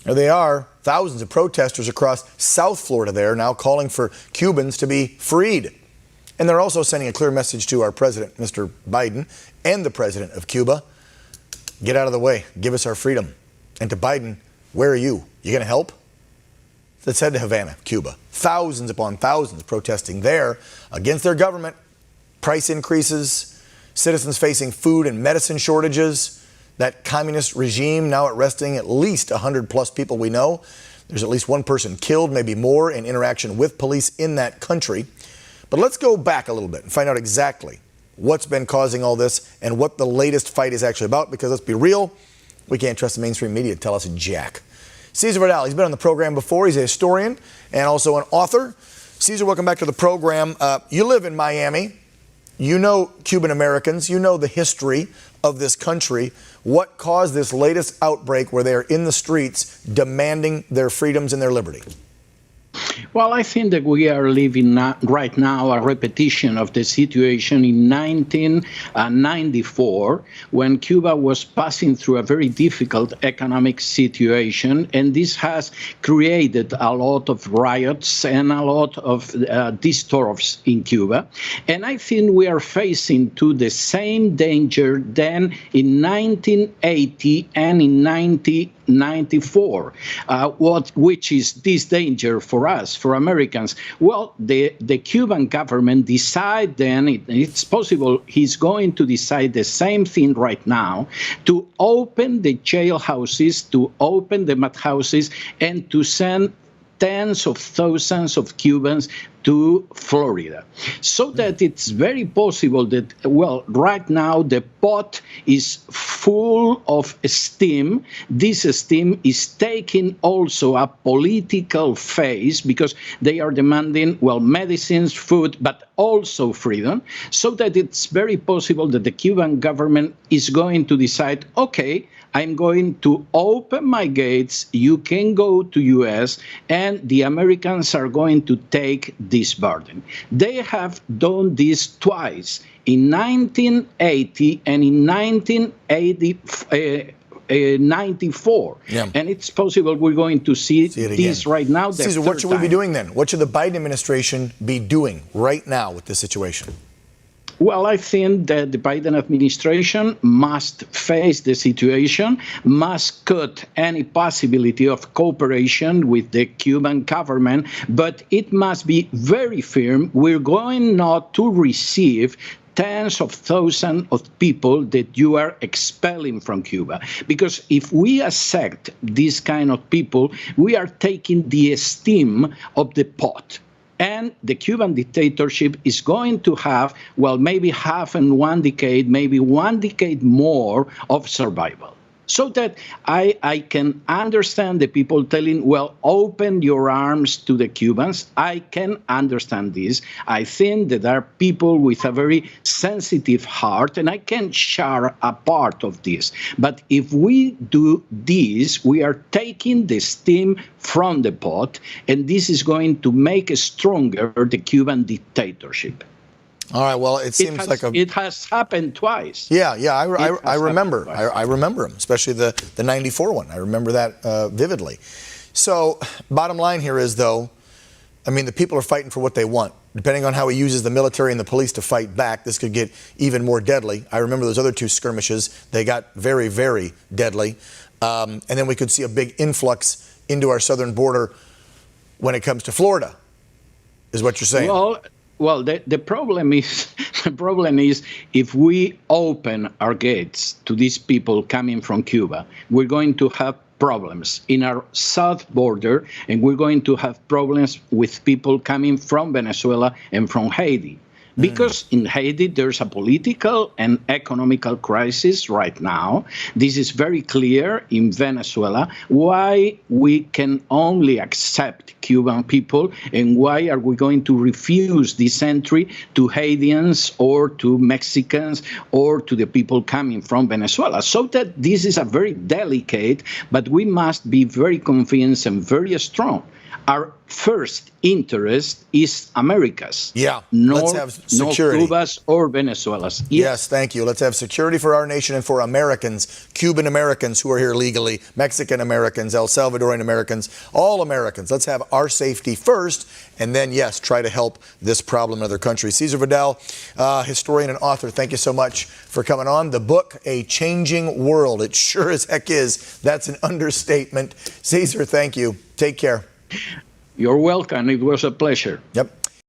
There they are, thousands of protesters across South Florida there now calling for Cubans to be freed. And they're also sending a clear message to our president, Mr. Biden, and the president of Cuba. Get out of the way. Give us our freedom. And to Biden, where are you? You going to help? Let's head to Havana, Cuba. Thousands upon thousands protesting there against their government. Price increases, citizens facing food and medicine shortages. That communist regime now arresting at least 100 plus people we know. There's at least one person killed, maybe more, in interaction with police in that country. But let's go back a little bit and find out exactly what's been causing all this and what the latest fight is actually about, because let's be real, we can't trust the mainstream media to tell us jack. Cesar Vidal, he's been on the program before. He's a historian and also an author. Cesar, welcome back to the program. You live in Miami. You know Cuban Americans. You know the history of this country. What caused this latest outbreak where they are in the streets demanding their freedoms and their liberty? Well, I think that we are living right now a repetition of the situation in 1994, when Cuba was passing through a very difficult economic situation, and this has created a lot of riots and a lot of disturbances in Cuba. And I think we are facing to the same danger than in 1980 and in 1994. Which is this danger for us, for Americans? Well, the Cuban government decided then, it's possible he's going to decide the same thing right now, to open the jailhouses, to open the mad houses, and to send tens of thousands of Cubans to Florida. So that it's very possible that, well, right now the pot is full of steam. This steam is taking also a political phase because they are demanding, well, medicines, food, but also freedom. So that it's very possible that the Cuban government is going to decide, okay, I'm going to open my gates, you can go to US, and the Americans are going to take this burden. They have done this twice, in 1980 and in 1994. Yeah. And it's possible we're going to see this right now. Cesar, what should we be doing then? What should the Biden administration be doing right now with this situation? Well, I think that the Biden administration must face the situation, must cut any possibility of cooperation with the Cuban government, but it must be very firm. We're going not to receive tens of thousands of people that you are expelling from Cuba. Because if we accept this kind of people, we are taking the esteem of the pot. And the Cuban dictatorship is going to have, well, maybe half in 1 decade, maybe 1 decade more of survival. So that I can understand the people telling, well, open your arms to the Cubans. I can understand this. I think that there are people with a very sensitive heart, and I can share a part of this. But if we do this, we are taking the steam from the pot, and this is going to make stronger the Cuban dictatorship. All right. Well, it seems it has happened twice. Yeah. I remember. I remember them, especially the 94 one. I remember that vividly. So, bottom line here is, though, I mean, the people are fighting for what they want. Depending on how he uses the military and the police to fight back, this could get even more deadly. I remember those other two skirmishes. They got very, very deadly. And then we could see a big influx into our southern border when it comes to Florida, is what you're saying. Well, the problem is if we open our gates to these people coming from Cuba, we're going to have problems in our south border, and we're going to have problems with people coming from Venezuela and from Haiti. Because in Haiti, there's a political and economical crisis right now. This is very clear in Venezuela. Why we can only accept Cuban people, and why are we going to refuse this entry to Haitians or to Mexicans or to the people coming from Venezuela? So that this is a very delicate, but we must be very convinced and very strong. Our first interest is America's. Yeah, Nor, let's have nor security. Cuba's or Venezuela's. Yes, thank you. Let's have security for our nation and for Americans, Cuban Americans who are here legally, Mexican Americans, El Salvadorian Americans, all Americans. Let's have our safety first, and then, yes, try to help this problem in other countries. Cesar Vidal, historian and author, thank you so much for coming on. The book, A Changing World. It sure as heck is. That's an understatement. Cesar, thank you. Take care. You're welcome. It was a pleasure. Yep.